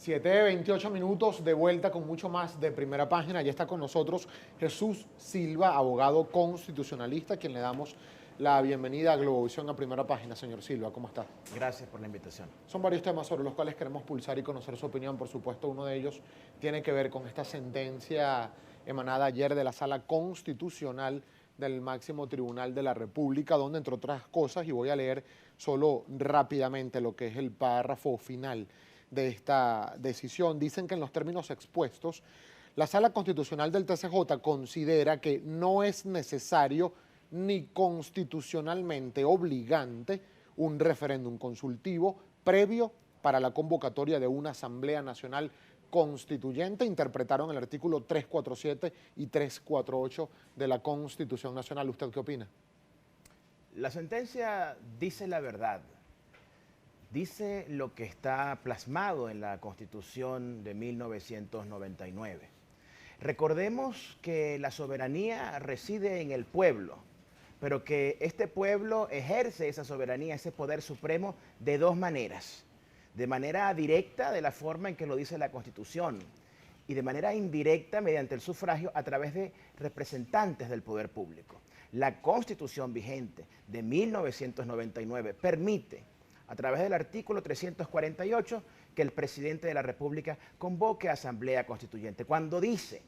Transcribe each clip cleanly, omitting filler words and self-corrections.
7:28 minutos de vuelta con mucho más de Primera Página. Ya está con nosotros Jesús Silva, abogado constitucionalista, a quien le damos la bienvenida a Globovisión a Primera Página. Señor Silva, ¿cómo está? Gracias por la invitación. Son varios temas sobre los cuales queremos pulsar y conocer su opinión. Por supuesto, uno de ellos tiene que ver con esta sentencia emanada ayer de la Sala Constitucional del Máximo Tribunal de la República, donde, entre otras cosas, y voy a leer solo rápidamente lo que es el párrafo final de esta decisión, dicen que en los términos expuestos, la Sala Constitucional del TCJ considera que no es necesario ni constitucionalmente obligante un referéndum consultivo previo para la convocatoria de una Asamblea Nacional Constituyente. Interpretaron el artículo 347 y 348 de la Constitución Nacional. ¿Usted qué opina? La sentencia dice la verdad. Dice lo que está plasmado en la Constitución de 1999. Recordemos que la soberanía reside en el pueblo, pero que este pueblo ejerce esa soberanía, ese poder supremo, de dos maneras. De manera directa, de la forma en que lo dice la Constitución, y de manera indirecta, mediante el sufragio, a través de representantes del poder público. La Constitución vigente de 1999 permite, a través del artículo 348, que el presidente de la República convoque a Asamblea Constituyente. Cuando dice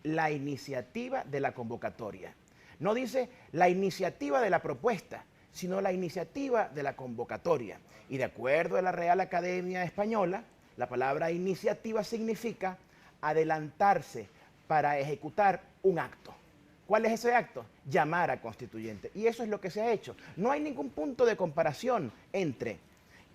la iniciativa de la convocatoria, no dice la iniciativa de la propuesta, sino la iniciativa de la convocatoria. Y de acuerdo a la Real Academia Española, la palabra iniciativa significa adelantarse para ejecutar un acto. ¿Cuál es ese acto? Llamar a constituyente. Y eso es lo que se ha hecho. No hay ningún punto de comparación entre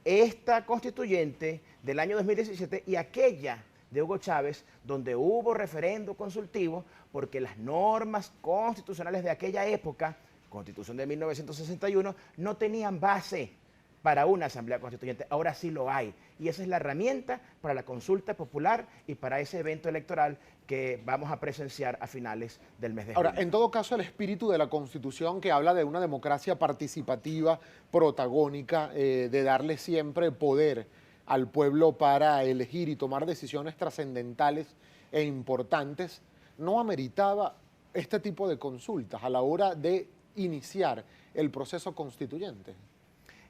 esta constituyente del año 2017 y aquella de Hugo Chávez, donde hubo referendo consultivo, porque las normas constitucionales de aquella época, Constitución de 1961, no tenían base para una asamblea constituyente. Ahora sí lo hay. Y esa es la herramienta para la consulta popular y para ese evento electoral que vamos a presenciar a finales del mes de junio. Ahora, en todo caso, el espíritu de la Constitución, que habla de una democracia participativa, protagónica, de darle siempre poder al pueblo para elegir y tomar decisiones trascendentales e importantes, no ameritaba este tipo de consultas a la hora de iniciar el proceso constituyente.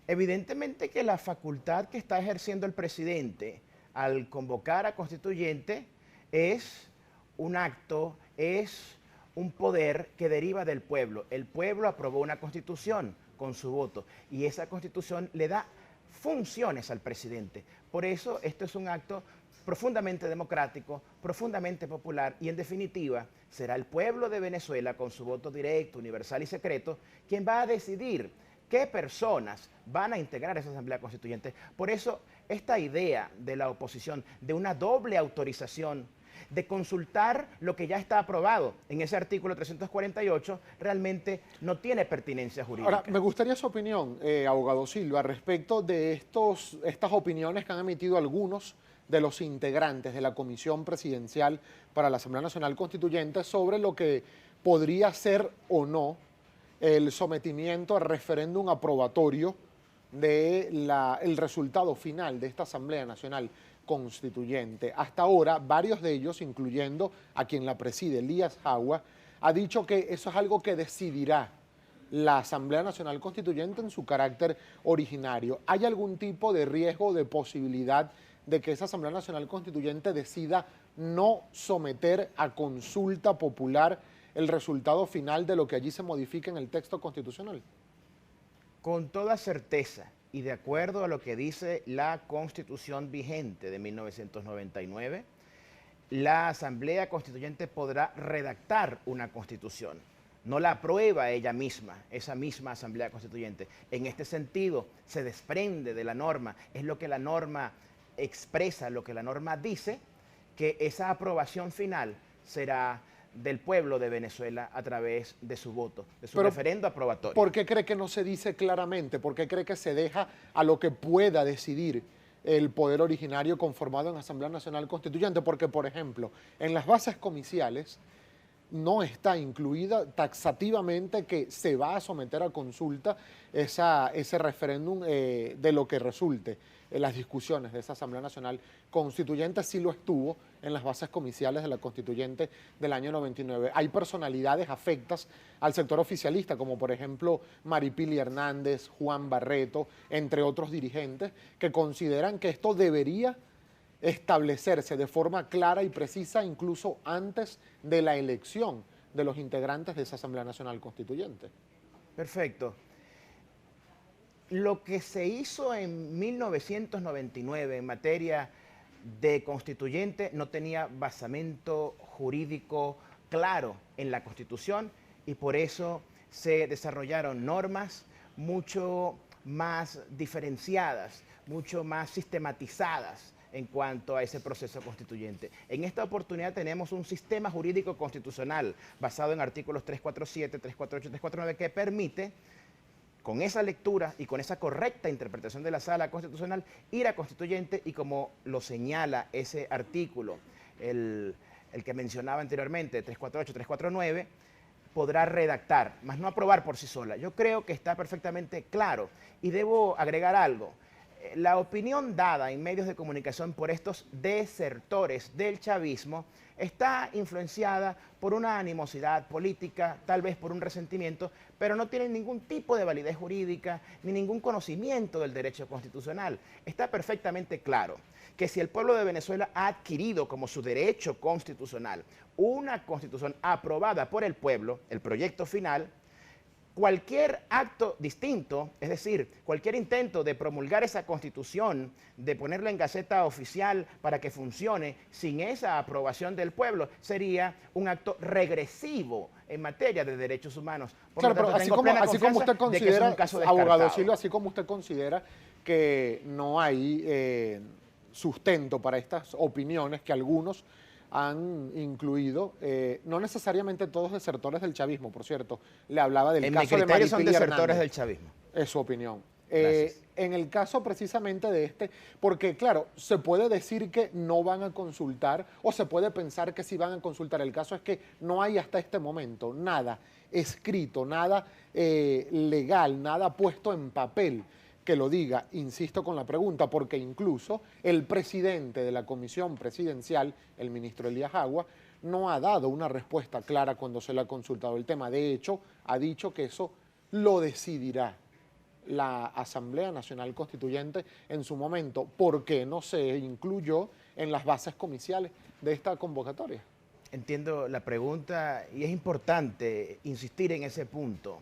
Evidentemente que la facultad que está ejerciendo el presidente al convocar a constituyente es un acto, es un poder que deriva del pueblo. El pueblo aprobó una constitución con su voto y esa constitución le da funciones al presidente. Por eso esto es un acto profundamente democrático, profundamente popular y en definitiva será el pueblo de Venezuela con su voto directo, universal y secreto quien va a decidir qué personas van a integrar esa Asamblea Constituyente. Por eso esta idea de la oposición de una doble autorización, de consultar lo que ya está aprobado en ese artículo 348, realmente no tiene pertinencia jurídica. Ahora, me gustaría su opinión, abogado Silva, respecto de estas opiniones que han emitido algunos de los integrantes de la Comisión Presidencial para la Asamblea Nacional Constituyente sobre lo que podría ser o no el sometimiento al referéndum aprobatorio del resultado final de esta Asamblea Nacional Constituyente. Hasta ahora, varios de ellos, incluyendo a quien la preside, Elías Jagua, ha dicho que eso es algo que decidirá la Asamblea Nacional Constituyente en su carácter originario. ¿Hay algún tipo de riesgo, de posibilidad de que esa Asamblea Nacional Constituyente decida no someter a consulta popular el resultado final de lo que allí se modifica en el texto constitucional? Con toda certeza y de acuerdo a lo que dice la Constitución vigente de 1999, la Asamblea Constituyente podrá redactar una Constitución. No la aprueba ella misma, esa misma Asamblea Constituyente. En este sentido, se desprende de la norma, es lo que la norma expresa, lo que la norma dice, que esa aprobación final será del pueblo de Venezuela a través de su voto, de su referendo aprobatorio. ¿Por qué cree que no se dice claramente? ¿Por qué cree que se deja a lo que pueda decidir el poder originario conformado en Asamblea Nacional Constituyente? Porque, por ejemplo, en las bases comiciales no está incluida taxativamente que se va a someter a consulta ese referéndum de lo que resulte en las discusiones de esa Asamblea Nacional Constituyente. Sí lo estuvo en las bases comiciales de la Constituyente del año 99. Hay personalidades afectas al sector oficialista, como por ejemplo Maripili Hernández, Juan Barreto, entre otros dirigentes, que consideran que esto debería establecerse de forma clara y precisa incluso antes de la elección de los integrantes de esa Asamblea Nacional Constituyente. Perfecto. Lo que se hizo en 1999 en materia de constituyente no tenía basamento jurídico claro en la Constitución y por eso se desarrollaron normas mucho más diferenciadas, mucho más sistematizadas en cuanto a ese proceso constituyente. En esta oportunidad tenemos un sistema jurídico constitucional basado en artículos 347, 348, 349 que permite, con esa lectura y con esa correcta interpretación de la Sala Constitucional, ir a constituyente y como lo señala ese artículo, el que mencionaba anteriormente, 348, 349, podrá redactar, más no aprobar por sí sola. Yo creo que está perfectamente claro y debo agregar algo. La opinión dada en medios de comunicación por estos desertores del chavismo está influenciada por una animosidad política, tal vez por un resentimiento, pero no tienen ningún tipo de validez jurídica ni ningún conocimiento del derecho constitucional. Está perfectamente claro que si el pueblo de Venezuela ha adquirido como su derecho constitucional una constitución aprobada por el pueblo, el proyecto final, cualquier acto distinto, es decir, cualquier intento de promulgar esa constitución, de ponerla en gaceta oficial para que funcione sin esa aprobación del pueblo, sería un acto regresivo en materia de derechos humanos. Por claro, pero así como usted considera, abogado Silva, así como usted considera que no hay sustento para estas opiniones que algunos han incluido, no necesariamente todos desertores del chavismo, por cierto. Le hablaba del caso de Maripili son desertores del chavismo. Es su opinión. En el caso precisamente de este, porque claro, se puede decir que no van a consultar o se puede pensar que sí van a consultar. El caso es que no hay hasta este momento nada escrito, nada legal, nada puesto en papel que lo diga. Insisto con la pregunta, porque incluso el presidente de la comisión presidencial, el ministro Elías Agua, no ha dado una respuesta clara cuando se le ha consultado el tema. De hecho, ha dicho que eso lo decidirá la Asamblea Nacional Constituyente en su momento. ¿Por qué no se incluyó en las bases comiciales de esta convocatoria? Entiendo la pregunta y es importante insistir en ese punto.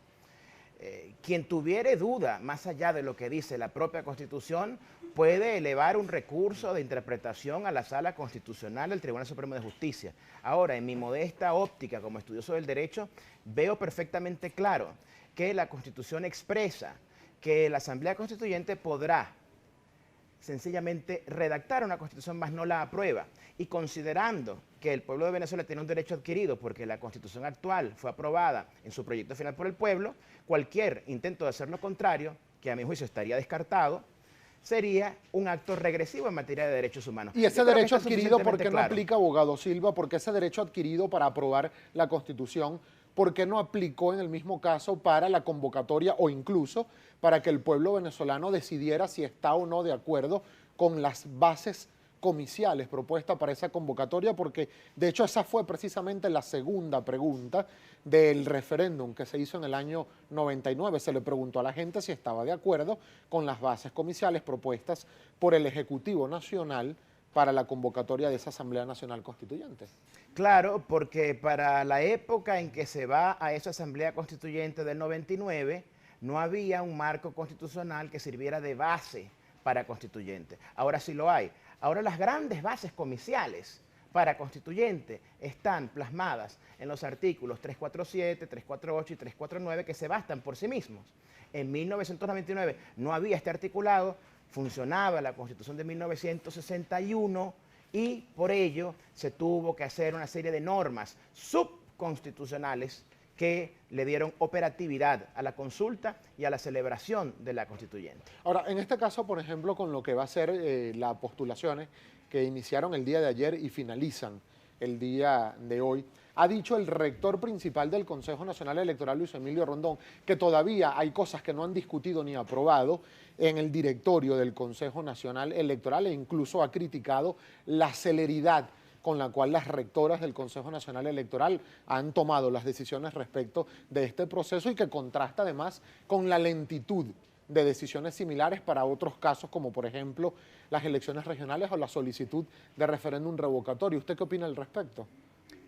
Quien tuviere duda, más allá de lo que dice la propia Constitución, puede elevar un recurso de interpretación a la Sala Constitucional del Tribunal Supremo de Justicia. Ahora, en mi modesta óptica como estudioso del derecho, veo perfectamente claro que la Constitución expresa que la Asamblea Constituyente podrá sencillamente redactar una Constitución, más no la aprueba. Y considerando que el pueblo de Venezuela tiene un derecho adquirido porque la Constitución actual fue aprobada en su proyecto final por el pueblo, cualquier intento de hacer lo contrario, que a mi juicio estaría descartado, sería un acto regresivo en materia de derechos humanos. Y ese derecho adquirido, ¿por qué no aplica, abogado Silva? Porque ese derecho adquirido para aprobar la Constitución, ¿por qué no aplicó en el mismo caso para la convocatoria o incluso para que el pueblo venezolano decidiera si está o no de acuerdo con las bases comiciales propuestas para esa convocatoria? Porque de hecho esa fue precisamente la segunda pregunta del referéndum que se hizo en el año 99. Se le preguntó a la gente si estaba de acuerdo con las bases comiciales propuestas por el Ejecutivo Nacional para la convocatoria de esa Asamblea Nacional Constituyente. Claro, porque para la época en que se va a esa Asamblea Constituyente del 99, no había un marco constitucional que sirviera de base para constituyente. Ahora sí lo hay. Ahora las grandes bases comiciales para constituyente están plasmadas en los artículos 347, 348 y 349 que se bastan por sí mismos. En 1999 no había este articulado, funcionaba la Constitución de 1961 y por ello se tuvo que hacer una serie de normas subconstitucionales que le dieron operatividad a la consulta y a la celebración de la constituyente. Ahora, en este caso, por ejemplo, con lo que va a ser las postulaciones que iniciaron el día de ayer y finalizan el día de hoy, Ha dicho el rector principal del Consejo Nacional Electoral, Luis Emilio Rondón, que todavía hay cosas que no han discutido ni aprobado en el directorio del Consejo Nacional Electoral e incluso ha criticado la celeridad con la cual las rectoras del Consejo Nacional Electoral han tomado las decisiones respecto de este proceso y que contrasta además con la lentitud de decisiones similares para otros casos como por ejemplo las elecciones regionales o la solicitud de referéndum revocatorio. ¿Usted qué opina al respecto?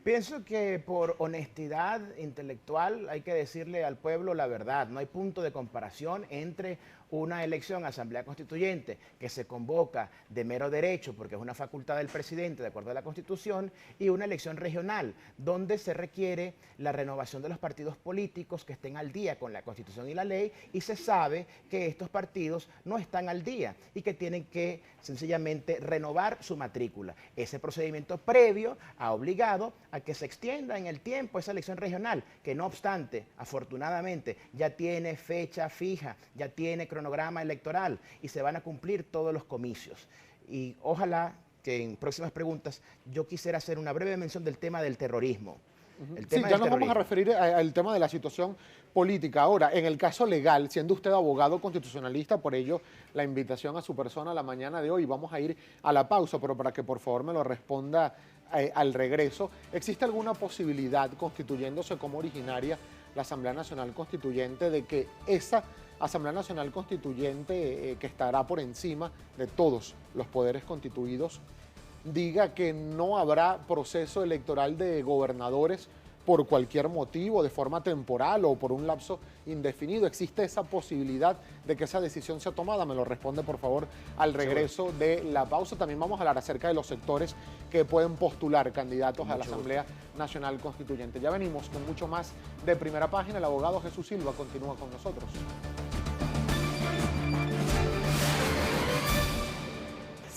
Pienso que por honestidad intelectual hay que decirle al pueblo la verdad. No hay punto de comparación entre una elección a Asamblea Constituyente que se convoca de mero derecho porque es una facultad del presidente de acuerdo a la Constitución y una elección regional donde se requiere la renovación de los partidos políticos que estén al día con la Constitución y la ley y se sabe que estos partidos no están al día y que tienen que sencillamente renovar su matrícula. Ese procedimiento previo ha obligado a que se extienda en el tiempo esa elección regional, que no obstante, afortunadamente, ya tiene fecha fija, ya tiene cronograma electoral y se van a cumplir todos los comicios. Y ojalá que en próximas preguntas yo quisiera hacer una breve mención del tema del terrorismo. Sí, ya nos vamos a referir al tema de la situación política. Ahora, en el caso legal, siendo usted abogado constitucionalista, por ello la invitación a su persona la mañana de hoy, vamos a ir a la pausa, pero para que por favor me lo responda al regreso, ¿existe alguna posibilidad, constituyéndose como originaria la Asamblea Nacional Constituyente, de que esa Asamblea Nacional Constituyente, que estará por encima de todos los poderes constituidos, diga que no habrá proceso electoral de gobernadores por cualquier motivo, de forma temporal o por un lapso indefinido? ¿Existe esa posibilidad de que esa decisión sea tomada? Me lo responde, por favor, al regreso de la pausa. También vamos a hablar acerca de los sectores que pueden postular candidatos a la Asamblea Nacional Constituyente. Ya venimos con mucho más de Primera Página. El abogado Jesús Silva continúa con nosotros.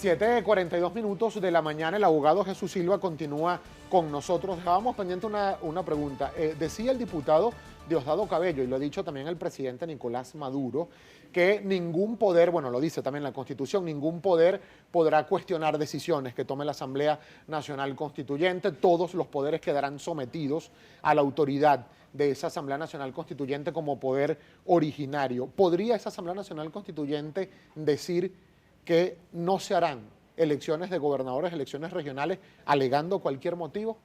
7:42 de la mañana, el abogado Jesús Silva continúa con nosotros. Dejábamos pendiente una pregunta. Decía el diputado Diosdado Cabello, y lo ha dicho también el presidente Nicolás Maduro, que ningún poder, bueno, lo dice también la Constitución, ningún poder podrá cuestionar decisiones que tome la Asamblea Nacional Constituyente. Todos los poderes quedarán sometidos a la autoridad de esa Asamblea Nacional Constituyente como poder originario. ¿Podría esa Asamblea Nacional Constituyente decir que no se harán elecciones de gobernadores, elecciones regionales, alegando cualquier motivo?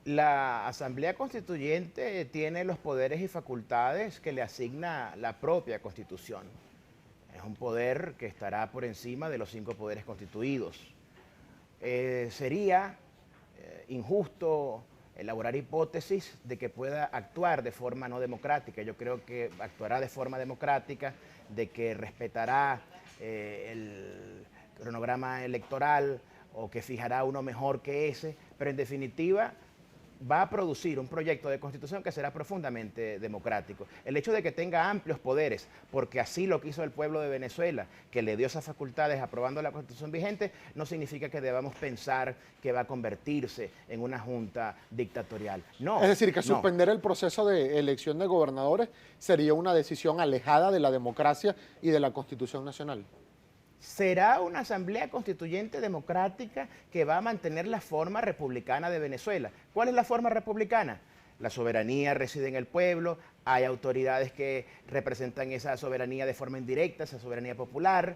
La Asamblea Constituyente tiene los poderes y facultades que le asigna la propia Constitución. Es un poder que estará por encima de los 5 poderes constituidos. Sería injusto elaborar hipótesis de que pueda actuar de forma no democrática. Yo creo que actuará de forma democrática, de que respetará el cronograma electoral o que fijará uno mejor que ese, pero en definitiva va a producir un proyecto de constitución que será profundamente democrático. El hecho de que tenga amplios poderes, porque así lo quiso el pueblo de Venezuela, que le dio esas facultades aprobando la constitución vigente, no significa que debamos pensar que va a convertirse en una junta dictatorial. No. Es decir, que suspender el proceso de elección de gobernadores sería una decisión alejada de la democracia y de la Constitución Nacional. Será una asamblea constituyente democrática que va a mantener la forma republicana de Venezuela. ¿Cuál es la forma republicana? La soberanía reside en el pueblo, hay autoridades que representan esa soberanía de forma indirecta, esa soberanía popular.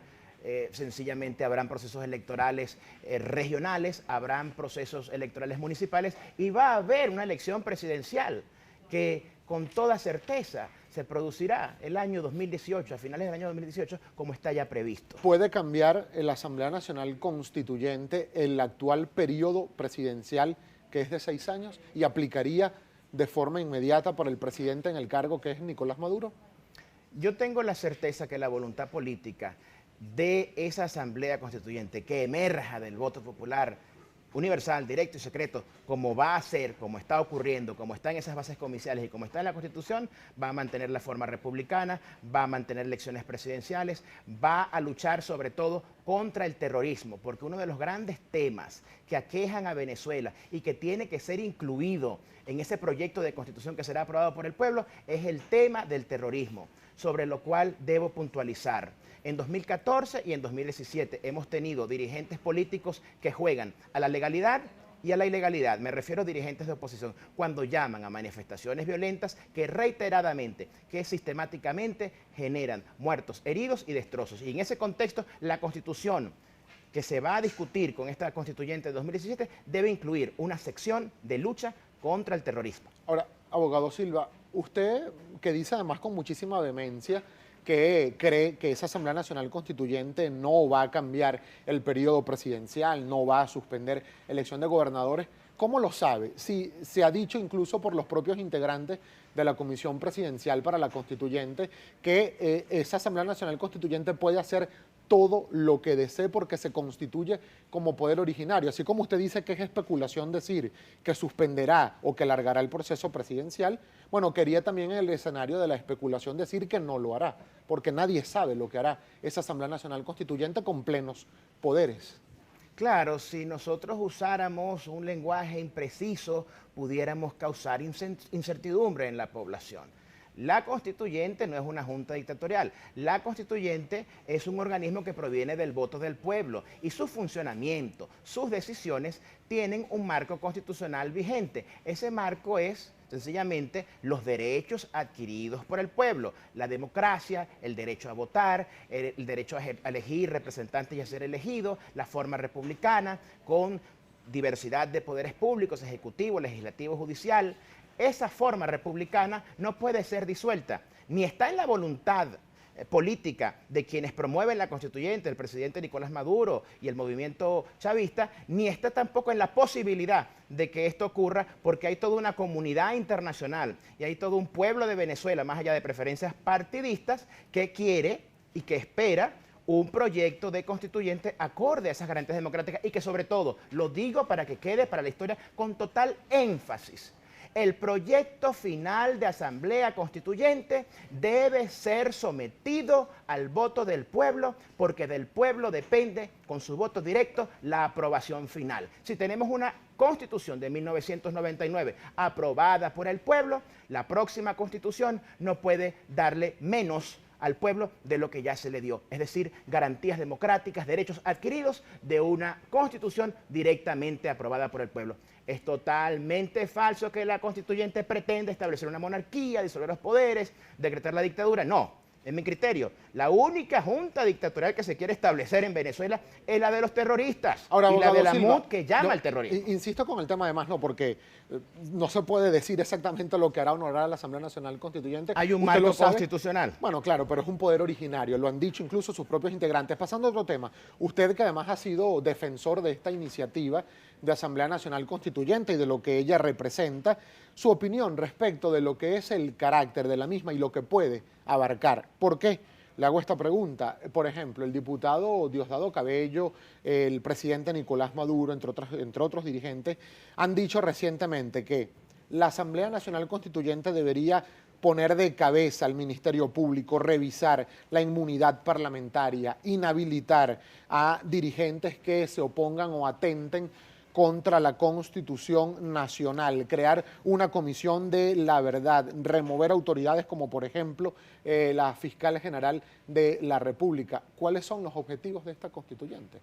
Sencillamente habrán procesos electorales regionales, habrán procesos electorales municipales y va a haber una elección presidencial que con toda certeza se producirá el año 2018, a finales del año 2018, como está ya previsto. ¿Puede cambiar la Asamblea Nacional Constituyente el actual periodo presidencial, que es de 6 años, y aplicaría de forma inmediata para el presidente en el cargo, que es Nicolás Maduro? Yo tengo la certeza que la voluntad política de esa Asamblea Constituyente que emerja del voto popular universal, directo y secreto, como va a ser, como está ocurriendo, como está en esas bases comiciales y como está en la Constitución, va a mantener la forma republicana, va a mantener elecciones presidenciales, va a luchar sobre todo contra el terrorismo, porque uno de los grandes temas que aquejan a Venezuela y que tiene que ser incluido en ese proyecto de Constitución que será aprobado por el pueblo es el tema del terrorismo, sobre lo cual debo puntualizar. En 2014 y en 2017 hemos tenido dirigentes políticos que juegan a la legalidad y a la ilegalidad, me refiero a dirigentes de oposición, cuando llaman a manifestaciones violentas que reiteradamente, que sistemáticamente generan muertos, heridos y destrozos. Y en ese contexto, la Constitución que se va a discutir con esta constituyente de 2017 debe incluir una sección de lucha contra el terrorismo. Ahora, abogado Silva, usted que dice además con muchísima vehemencia que cree que esa Asamblea Nacional Constituyente no va a cambiar el periodo presidencial, no va a suspender elección de gobernadores, ¿cómo lo sabe? Si se ha dicho incluso por los propios integrantes de la Comisión Presidencial para la Constituyente que esa Asamblea Nacional Constituyente puede hacer todo lo que desee porque se constituye como poder originario. Así como usted dice que es especulación decir que suspenderá o que alargará el proceso presidencial, bueno, quería también en el escenario de la especulación decir que no lo hará, porque nadie sabe lo que hará esa Asamblea Nacional Constituyente con plenos poderes. Claro, si nosotros usáramos un lenguaje impreciso, pudiéramos causar incertidumbre en la población. La Constituyente no es una junta dictatorial. La Constituyente es un organismo que proviene del voto del pueblo y su funcionamiento, sus decisiones tienen un marco constitucional vigente. Ese marco es sencillamente los derechos adquiridos por el pueblo, la democracia, el derecho a votar, el derecho a elegir representantes y a ser elegido, la forma republicana con diversidad de poderes públicos, ejecutivo, legislativo, judicial. Esa forma republicana no puede ser disuelta, ni está en la voluntad política de quienes promueven la constituyente, el presidente Nicolás Maduro y el movimiento chavista, ni está tampoco en la posibilidad de que esto ocurra porque hay toda una comunidad internacional y hay todo un pueblo de Venezuela, más allá de preferencias partidistas, que quiere y que espera un proyecto de constituyente acorde a esas garantías democráticas y que sobre todo, lo digo para que quede para la historia con total énfasis, el proyecto final de Asamblea Constituyente debe ser sometido al voto del pueblo, porque del pueblo depende, con su voto directo, la aprobación final. Si tenemos una Constitución de 1999 aprobada por el pueblo, la próxima Constitución no puede darle menos al pueblo de lo que ya se le dio, es decir, garantías democráticas, derechos adquiridos de una Constitución directamente aprobada por el pueblo. Es totalmente falso que la constituyente pretende establecer una monarquía, disolver los poderes, decretar la dictadura. No, en mi criterio, la única junta dictatorial que se quiere establecer en Venezuela es la de los terroristas. Ahora, y la de la Silva, MUD que llama al terrorismo. Insisto con el tema además, no, porque no se puede decir exactamente lo que hará o no hará la Asamblea Nacional Constituyente. Hay un ¿Usted marco lo sabe? constitucional. Bueno, claro, pero es un poder originario, lo han dicho incluso sus propios integrantes. Pasando a otro tema, usted que además ha sido defensor de esta iniciativa de Asamblea Nacional Constituyente y de lo que ella representa, su opinión respecto de lo que es el carácter de la misma y lo que puede abarcar. ¿Por qué? Le hago esta pregunta. Por ejemplo, el diputado Diosdado Cabello, el presidente Nicolás Maduro, entre otros dirigentes, han dicho recientemente que la Asamblea Nacional Constituyente debería poner de cabeza al Ministerio Público, revisar la inmunidad parlamentaria, inhabilitar a dirigentes que se opongan o atenten contra la Constitución Nacional, crear una comisión de la verdad, remover autoridades como por ejemplo la Fiscal General de la República. ¿Cuáles son los objetivos de esta constituyente?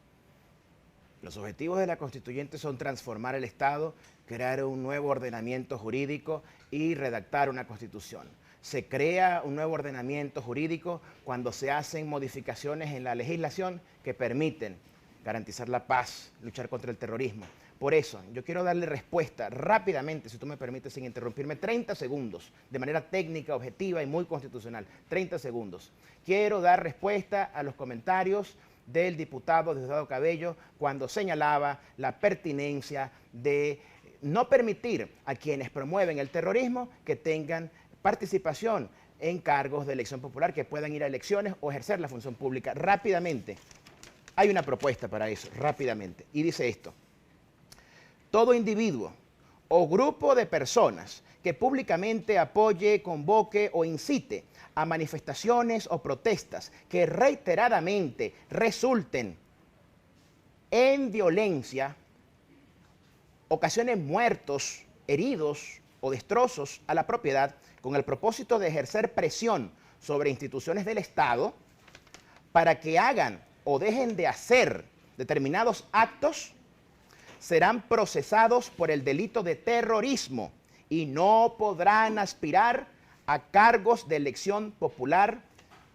Los objetivos de la constituyente son transformar el Estado, crear un nuevo ordenamiento jurídico y redactar una constitución. Se crea un nuevo ordenamiento jurídico cuando se hacen modificaciones en la legislación que permiten garantizar la paz, luchar contra el terrorismo. Por eso, yo quiero darle respuesta rápidamente, si tú me permites, sin interrumpirme, 30 segundos, de manera técnica, objetiva y muy constitucional. 30 segundos. Quiero dar respuesta a los comentarios del diputado Diosdado Cabello cuando señalaba la pertinencia de no permitir a quienes promueven el terrorismo que tengan participación en cargos de elección popular, que puedan ir a elecciones o ejercer la función pública. Rápidamente, hay una propuesta para eso, rápidamente, y dice esto: todo individuo o grupo de personas que públicamente apoye, convoque o incite a manifestaciones o protestas que reiteradamente resulten en violencia, ocasionen muertos, heridos o destrozos a la propiedad con el propósito de ejercer presión sobre instituciones del Estado para que hagan o dejen de hacer determinados actos, serán procesados por el delito de terrorismo y no podrán aspirar a cargos de elección popular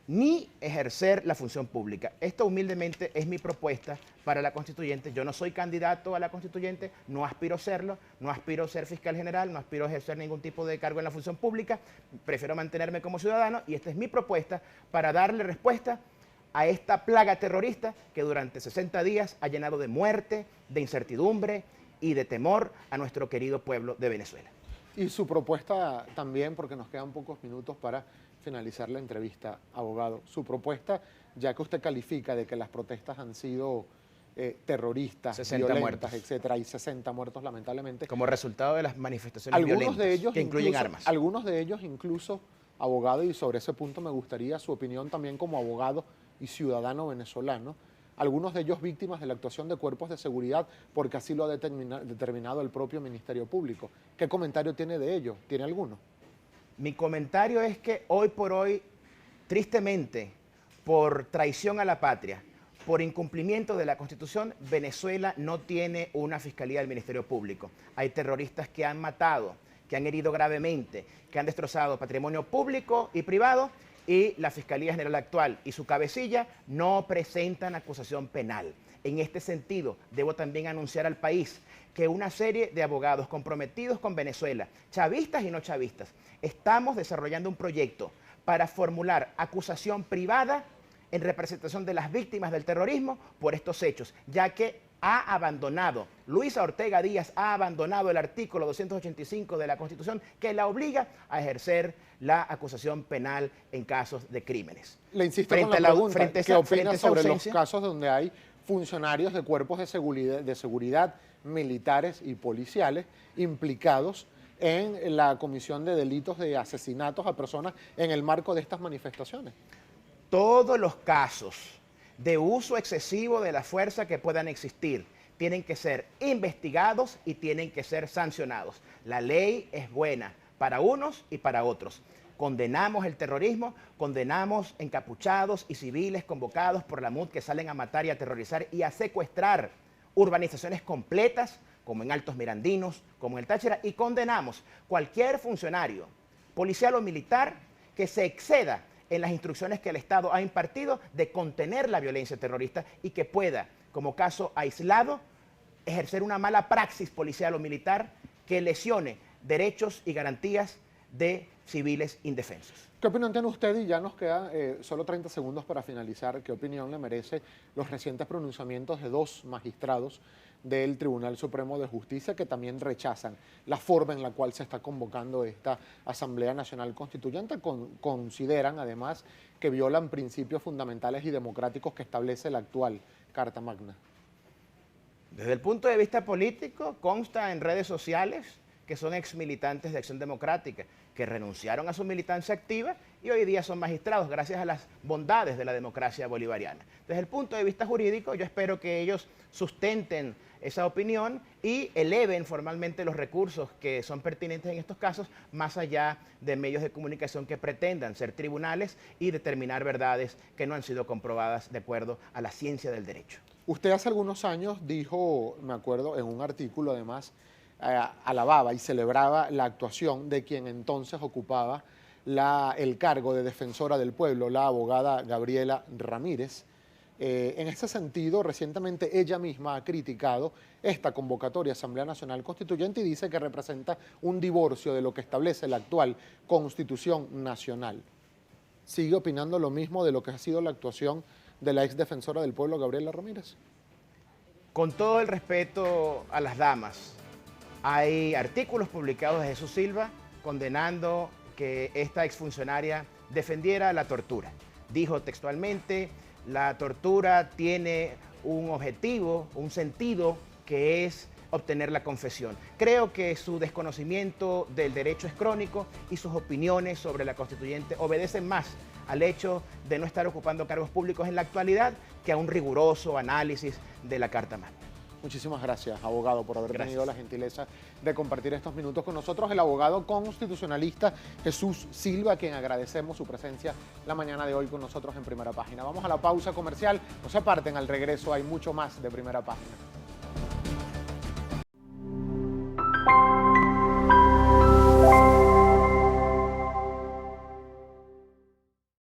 ni ejercer la función pública. Esto humildemente es mi propuesta para la constituyente. Yo no soy candidato a la constituyente, no aspiro a serlo, no aspiro a ser fiscal general, no aspiro a ejercer ningún tipo de cargo en la función pública, prefiero mantenerme como ciudadano y esta es mi propuesta para darle respuesta a esta plaga terrorista que durante 60 días ha llenado de muerte, de incertidumbre y de temor a nuestro querido pueblo de Venezuela. Y su propuesta también, porque nos quedan pocos minutos para finalizar la entrevista, abogado. Su propuesta, ya que usted califica de que las protestas han sido terroristas, 60 violentas, muertos, etcétera, y 60 muertos lamentablemente. Como resultado de las manifestaciones violentas que incluyen armas. Algunos de ellos incluso, abogado, y sobre ese punto me gustaría su opinión también como abogado y ciudadano venezolano, algunos de ellos víctimas de la actuación de cuerpos de seguridad porque así lo ha determinado el propio Ministerio Público. ¿Qué comentario tiene de ello? ¿Tiene alguno? Mi comentario es que hoy por hoy, tristemente, por traición a la patria, por incumplimiento de la Constitución, Venezuela no tiene una fiscalía del Ministerio Público. Hay terroristas que han matado, que han herido gravemente, que han destrozado patrimonio público y privado, y la Fiscalía General actual y su cabecilla no presentan acusación penal. En este sentido, debo también anunciar al país que una serie de abogados comprometidos con Venezuela, chavistas y no chavistas, estamos desarrollando un proyecto para formular acusación privada en representación de las víctimas del terrorismo por estos hechos, ya que Luisa Ortega Díaz ha abandonado el artículo 285 de la Constitución que la obliga a ejercer la acusación penal en casos de crímenes. Le insisto con la pregunta, ¿qué opina sobre los casos donde hay funcionarios de cuerpos de seguridad militares y policiales implicados en la comisión de delitos de asesinatos a personas en el marco de estas manifestaciones? Todos los casos de uso excesivo de la fuerza que puedan existir tienen que ser investigados y tienen que ser sancionados. La ley es buena para unos y para otros. Condenamos el terrorismo, condenamos encapuchados y civiles convocados por la MUD que salen a matar y a aterrorizar y a secuestrar urbanizaciones completas, como en Altos Mirandinos, como en el Táchira, y condenamos cualquier funcionario, policial o militar, que se exceda en las instrucciones que el Estado ha impartido de contener la violencia terrorista y que pueda, como caso aislado, ejercer una mala praxis policial o militar que lesione derechos y garantías de civiles indefensos. ¿Qué opinión tiene usted? Y ya nos queda solo 30 segundos para finalizar. ¿Qué opinión le merece los recientes pronunciamientos de dos magistrados del Tribunal Supremo de Justicia que también rechazan la forma en la cual se está convocando esta Asamblea Nacional Constituyente? Consideran además que violan principios fundamentales y democráticos que establece la actual Carta Magna. Desde el punto de vista político, consta en redes sociales que son exmilitantes de Acción Democrática, que renunciaron a su militancia activa y hoy día son magistrados gracias a las bondades de la democracia bolivariana. Desde el punto de vista jurídico, yo espero que ellos sustenten esa opinión y eleven formalmente los recursos que son pertinentes en estos casos, más allá de medios de comunicación que pretendan ser tribunales y determinar verdades que no han sido comprobadas de acuerdo a la ciencia del derecho. Usted hace algunos años dijo, me acuerdo, en un artículo además, alababa y celebraba la actuación de quien entonces ocupaba el cargo de defensora del pueblo, la abogada Gabriela Ramírez. En ese sentido, recientemente ella misma ha criticado esta convocatoria a Asamblea Nacional Constituyente y dice que representa un divorcio de lo que establece la actual Constitución Nacional. ¿Sigue opinando lo mismo de lo que ha sido la actuación de la ex defensora del pueblo, Gabriela Ramírez? Con todo el respeto a las damas, hay artículos publicados de Jesús Silva condenando que esta exfuncionaria defendiera la tortura. Dijo textualmente, la tortura tiene un objetivo, un sentido, que es obtener la confesión. Creo que su desconocimiento del derecho es crónico y sus opiniones sobre la constituyente obedecen más al hecho de no estar ocupando cargos públicos en la actualidad que a un riguroso análisis de la Carta Magna. Muchísimas gracias, abogado, por haber tenido la gentileza de compartir estos minutos con nosotros. El abogado constitucionalista Jesús Silva, a quien agradecemos su presencia la mañana de hoy con nosotros en Primera Página. Vamos a la pausa comercial. No se aparten, al regreso hay mucho más de Primera Página.